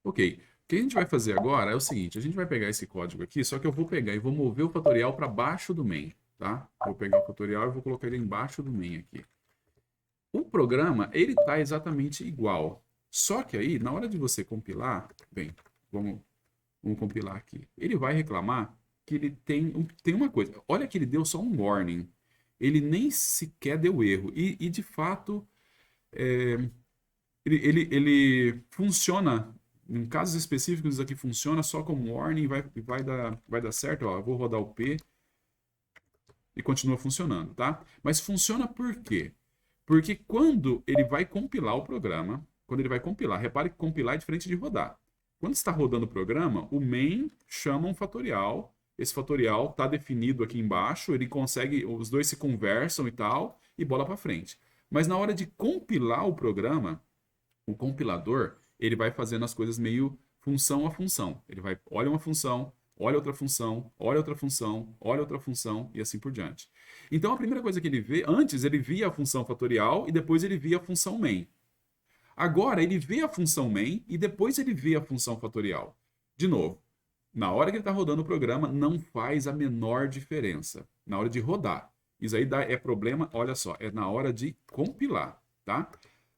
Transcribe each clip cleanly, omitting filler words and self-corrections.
Ok. O que a gente vai fazer agora é o seguinte, a gente vai pegar esse código aqui, só que eu vou pegar e vou mover o fatorial para baixo do main, tá? Vou pegar o fatorial e vou colocar ele embaixo do main aqui. O programa, ele tá exatamente igual. Só que aí, na hora de você compilar, bem, vamos, vamos compilar aqui. Ele vai reclamar que ele tem uma coisa. Olha que ele deu só um warning. Ele nem sequer deu erro. E de fato, é, ele funciona, em casos específicos, isso aqui funciona só como warning, vai dar certo. Ó, eu vou rodar o P e continua funcionando, tá? Mas funciona por quê? Porque quando ele vai compilar o programa, quando ele vai compilar, repare que compilar é diferente de rodar. Quando está rodando o programa, o main chama um fatorial, esse fatorial está definido aqui embaixo, ele consegue, os dois se conversam e tal, e bola para frente. Mas na hora de compilar o programa, o compilador, ele vai fazendo as coisas meio função a função. Ele vai, olha uma função, olha outra função, olha outra função, olha outra função e assim por diante. Então a primeira coisa que ele vê, antes ele via a função fatorial e depois ele via a função main. Agora ele vê a função main e depois ele vê a função fatorial. De novo, na hora que ele está rodando o programa, não faz a menor diferença. Na hora de rodar. Isso aí é problema, olha só, é na hora de compilar, tá?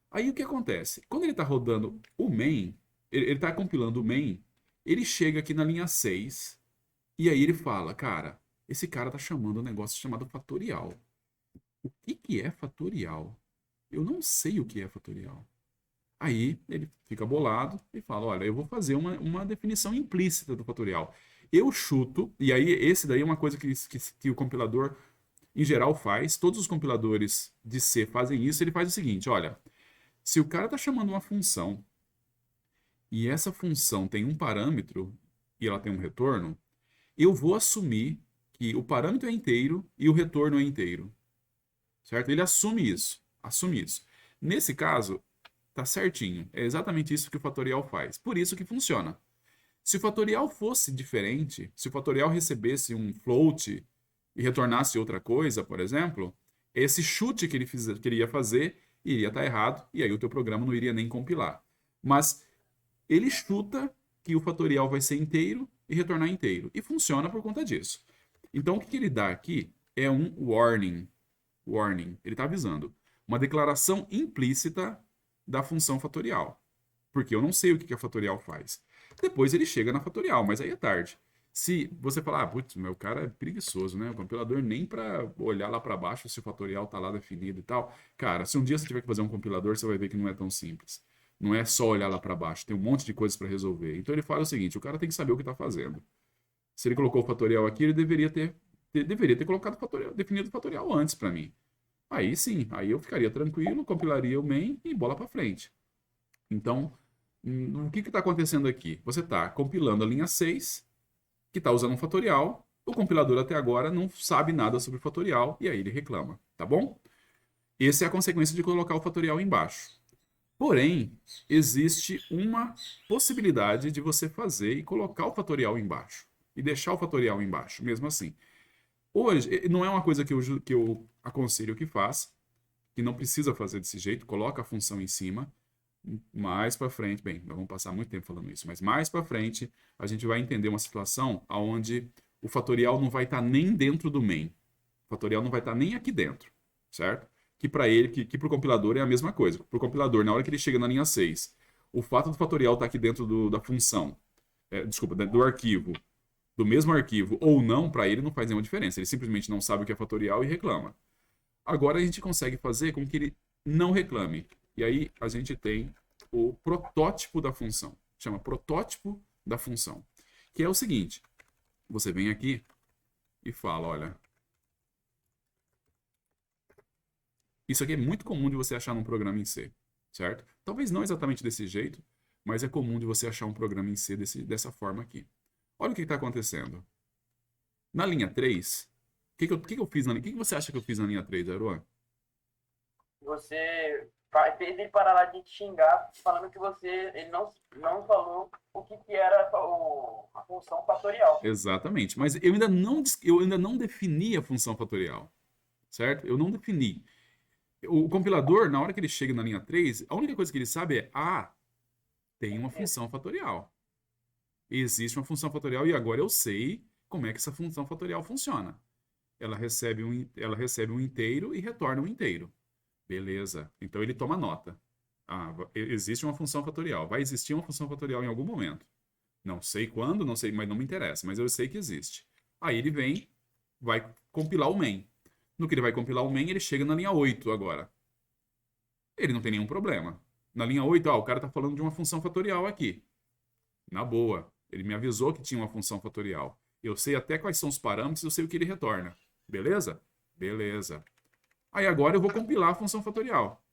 Aí o que acontece? Quando ele está rodando o main, ele está compilando o main, ele chega aqui na linha 6 e aí ele fala, cara, esse cara está chamando um negócio chamado fatorial. O que que é fatorial? Eu não sei o que é fatorial. Aí ele fica bolado e fala, olha, eu vou fazer uma definição implícita do fatorial. Eu chuto, e aí esse daí é uma coisa que o compilador em geral faz, todos os compiladores de C fazem isso, ele faz o seguinte, olha, se o cara está chamando uma função e essa função tem um parâmetro e ela tem um retorno, eu vou assumir que o parâmetro é inteiro e o retorno é inteiro, certo? Ele assume isso, assume isso. Nesse caso, tá certinho. É exatamente isso que o fatorial faz. Por isso que funciona. Se o fatorial fosse diferente, se o fatorial recebesse um float e retornasse outra coisa, por exemplo, esse chute que ele ia fazer iria estar errado e aí o teu programa não iria nem compilar. Mas ele chuta que o fatorial vai ser inteiro e retornar inteiro. E funciona por conta disso. Então o que ele dá aqui é um warning. Warning. Ele está avisando. Uma declaração implícita da função fatorial. Porque eu não sei o que a fatorial faz. Depois ele chega na fatorial, mas aí é tarde. Se você falar, ah, putz, meu cara é preguiçoso, né? O compilador nem para olhar lá para baixo se o fatorial tá lá definido e tal. Cara, se um dia você tiver que fazer um compilador, você vai ver que não é tão simples. Não é só olhar lá para baixo, tem um monte de coisas para resolver. Então ele fala o seguinte: o cara tem que saber o que está fazendo. Se ele colocou o fatorial aqui, ele deveria ter colocado o fatorial, definido o fatorial antes para mim. Aí sim, aí eu ficaria tranquilo, compilaria o main e bola para frente. Então, o que está acontecendo aqui? Você está compilando a linha 6, que está usando um fatorial, o compilador até agora não sabe nada sobre o fatorial, e aí ele reclama, tá bom? Essa é a consequência de colocar o fatorial embaixo. Porém, existe uma possibilidade de você fazer e colocar o fatorial embaixo. E deixar o fatorial embaixo, mesmo assim. Hoje, não é uma coisa que eu aconselho que faça, que não precisa fazer desse jeito, coloca a função em cima. Mais para frente, bem, nós vamos passar muito tempo falando isso, mas mais para frente a gente vai entender uma situação onde o fatorial não vai estar nem dentro do main. O fatorial não vai estar nem aqui dentro, certo? Que para ele, que para o compilador é a mesma coisa. Para o compilador, na hora que ele chega na linha 6, o fato do fatorial estar aqui dentro da função, desculpa, do arquivo, do mesmo arquivo ou não, para ele não faz nenhuma diferença. Ele simplesmente não sabe o que é fatorial e reclama. Agora a gente consegue fazer com que ele não reclame. E aí a gente tem o protótipo da função. Chama protótipo da função. Que é o seguinte: você vem aqui e fala, olha, isso aqui é muito comum de você achar num programa em C, certo? Talvez não exatamente desse jeito, mas é comum de você achar um programa em C dessa forma aqui. Olha o que está acontecendo. Na linha 3, o que eu fiz na linha? O que você acha que eu fiz na linha 3, Aruan? Você fez ele parar lá de te xingar, falando que ele não falou o que era a função fatorial. Exatamente. Mas eu ainda não defini a função fatorial, certo? Eu não defini. O compilador, na hora que ele chega na linha 3, a única coisa que ele sabe é, Tem uma função fatorial. Existe uma função fatorial e agora eu sei como é que essa função fatorial funciona. Ela recebe um inteiro e retorna um inteiro. Beleza. Então ele toma nota. Existe uma função fatorial. Vai existir uma função fatorial em algum momento. Não sei quando, não sei, mas não me interessa. Mas eu sei que existe. Aí ele vem, vai compilar o main. No que ele vai compilar o main, ele chega na linha 8 agora. Ele não tem nenhum problema. Na linha 8, o cara está falando de uma função fatorial aqui. Na boa. Ele me avisou que tinha uma função fatorial. Eu sei até quais são os parâmetros, eu sei o que ele retorna. Beleza? Beleza. Aí agora eu vou compilar a função fatorial.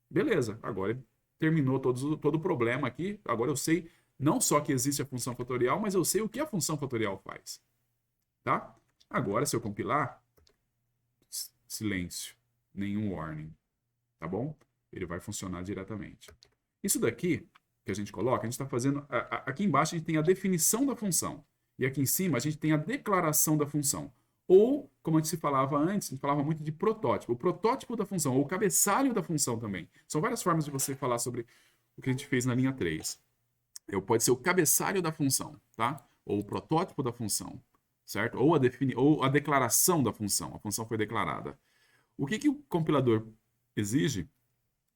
Beleza. Agora terminou todo o problema aqui. Agora eu sei não só que existe a função fatorial, mas eu sei o que a função fatorial faz. Tá? Agora, se eu compilar, silêncio. Nenhum warning. Tá bom? Ele vai funcionar diretamente. Isso daqui que a gente coloca, a gente está fazendo... Aqui embaixo a gente tem a definição da função. E aqui em cima a gente tem a declaração da função. Ou, como a gente se falava antes, a gente falava muito de protótipo. O protótipo da função, ou o cabeçalho da função também. São várias formas de você falar sobre o que a gente fez na linha 3. Pode ser o cabeçalho da função, tá? Ou o protótipo da função, certo? Ou a declaração da função. A função foi declarada. O que o compilador exige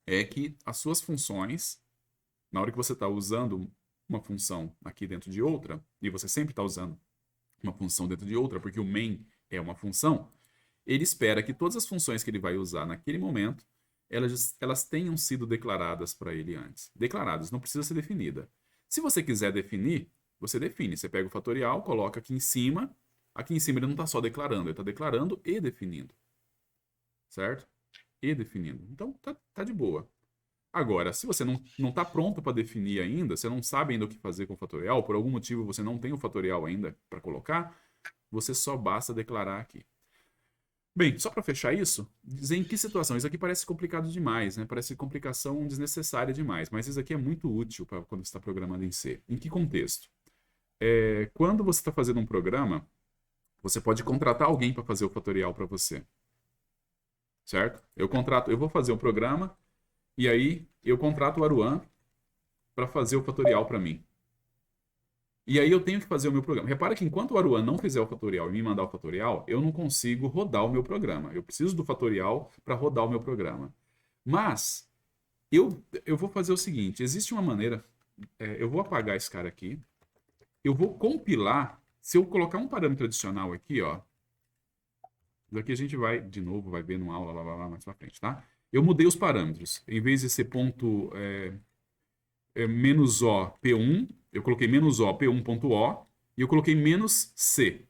é que as suas funções, na hora que você está usando uma função aqui dentro de outra, e você sempre está usando uma função dentro de outra, porque o main é uma função, ele espera que todas as funções que ele vai usar naquele momento, elas tenham sido declaradas para ele antes. Declaradas, não precisa ser definida. Se você quiser definir, você define. Você pega o fatorial, coloca aqui em cima. Aqui em cima ele não está só declarando, ele está declarando e definindo. Certo? E definindo. Então, tá de boa. Agora, se você não está pronto para definir ainda, você não sabe ainda o que fazer com o fatorial, por algum motivo você não tem o fatorial ainda para colocar, você só basta declarar aqui. Bem, só para fechar isso, dizer em que situação. Isso aqui parece complicado demais, né? Parece complicação desnecessária demais, mas isso aqui é muito útil para quando você está programando em C. Em que contexto? Quando você está fazendo um programa, você pode contratar alguém para fazer o fatorial para você. Certo? Eu vou fazer um programa, e aí eu contrato o Aruan para fazer o fatorial para mim. E aí eu tenho que fazer o meu programa. Repara que enquanto o Aruan não fizer o fatorial e me mandar o fatorial, eu não consigo rodar o meu programa. Eu preciso do fatorial para rodar o meu programa. Mas eu vou fazer o seguinte, existe uma maneira, eu vou apagar esse cara aqui, eu vou compilar, se eu colocar um parâmetro adicional aqui, ó, daqui a gente vai, de novo, vai ver numa aula lá mais pra frente, tá? Eu mudei os parâmetros. Em vez de ser ponto menos O P1, eu coloquei menos O P1.O e eu coloquei menos C.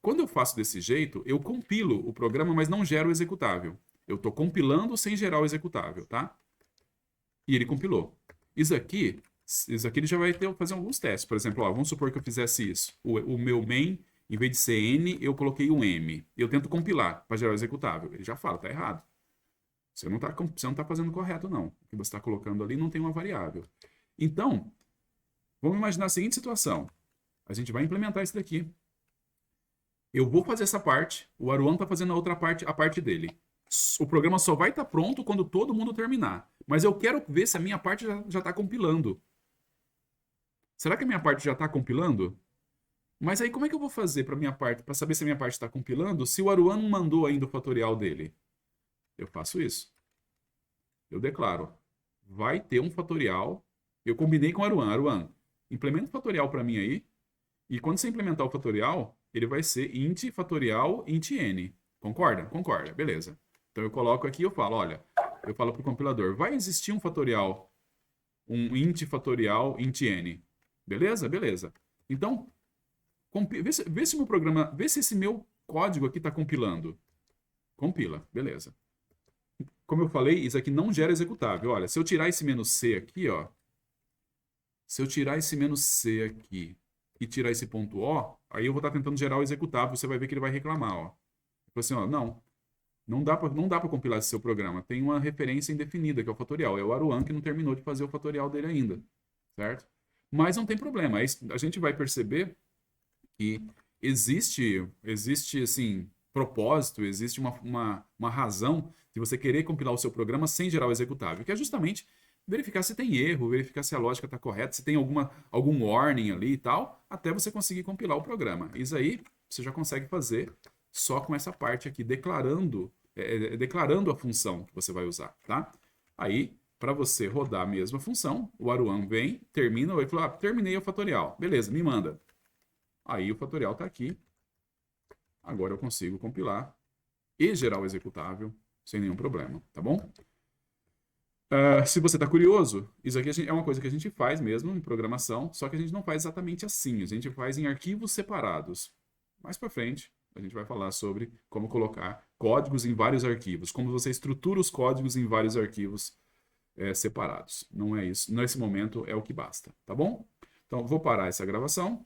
Quando eu faço desse jeito, eu compilo o programa, mas não gero o executável. Eu estou compilando sem gerar o executável, tá? E ele compilou. Isso aqui ele já vai fazer alguns testes. Por exemplo, ó, vamos supor que eu fizesse isso. O meu main, em vez de ser N, eu coloquei um M. Eu tento compilar para gerar o executável. Ele já fala, tá errado. Você não está fazendo correto, não. O que você está colocando ali não tem uma variável. Então, vamos imaginar a seguinte situação. A gente vai implementar isso daqui. Eu vou fazer essa parte, o Aruan está fazendo a parte dele. O programa só vai estar pronto quando todo mundo terminar. Mas eu quero ver se a minha parte já está compilando. Será que a minha parte já está compilando? Mas aí como é que eu vou fazer para minha parte, para saber se a minha parte está compilando, se o Aruan não mandou ainda o fatorial dele? Eu faço isso. Eu declaro. Vai ter um fatorial. Eu combinei com o Aruan. Aruan, implementa o fatorial para mim aí. E quando você implementar o fatorial, ele vai ser int fatorial int n. Concorda? Concorda. Beleza. Então eu coloco aqui e eu falo, olha, eu falo para o compilador, vai existir um fatorial, um int fatorial int n. Beleza? Beleza. Então, vê se meu programa, vê se esse meu código aqui está compilando. Compila. Beleza. Como eu falei, isso aqui não gera executável. Olha, se eu tirar esse menos C aqui, ó. Se eu tirar esse menos C aqui e tirar esse ponto O, aí eu vou estar tentando gerar o executável. Você vai ver que ele vai reclamar, ó. Assim, ó, não dá para compilar esse seu programa. Tem uma referência indefinida, que é o fatorial. É o Aruan que não terminou de fazer o fatorial dele ainda. Certo? Mas não tem problema. Aí a gente vai perceber que existe assim, propósito, existe uma razão de você querer compilar o seu programa sem gerar o executável, que é justamente verificar se tem erro, verificar se a lógica está correta, se tem algum warning ali e tal, até você conseguir compilar o programa. Isso aí você já consegue fazer só com essa parte aqui, declarando a função que você vai usar, tá? Aí, para você rodar a mesma função, o Aruan vem, termina, ele fala, terminei o fatorial. Beleza, me manda. Aí o fatorial está aqui. Agora eu consigo compilar e gerar o executável sem nenhum problema, tá bom? Se você está curioso, isso aqui é uma coisa que a gente faz mesmo em programação, só que a gente não faz exatamente assim, a gente faz em arquivos separados. Mais para frente, a gente vai falar sobre como colocar códigos em vários arquivos, como você estrutura os códigos em vários arquivos separados. Não é isso, nesse momento é o que basta, tá bom? Então, vou parar essa gravação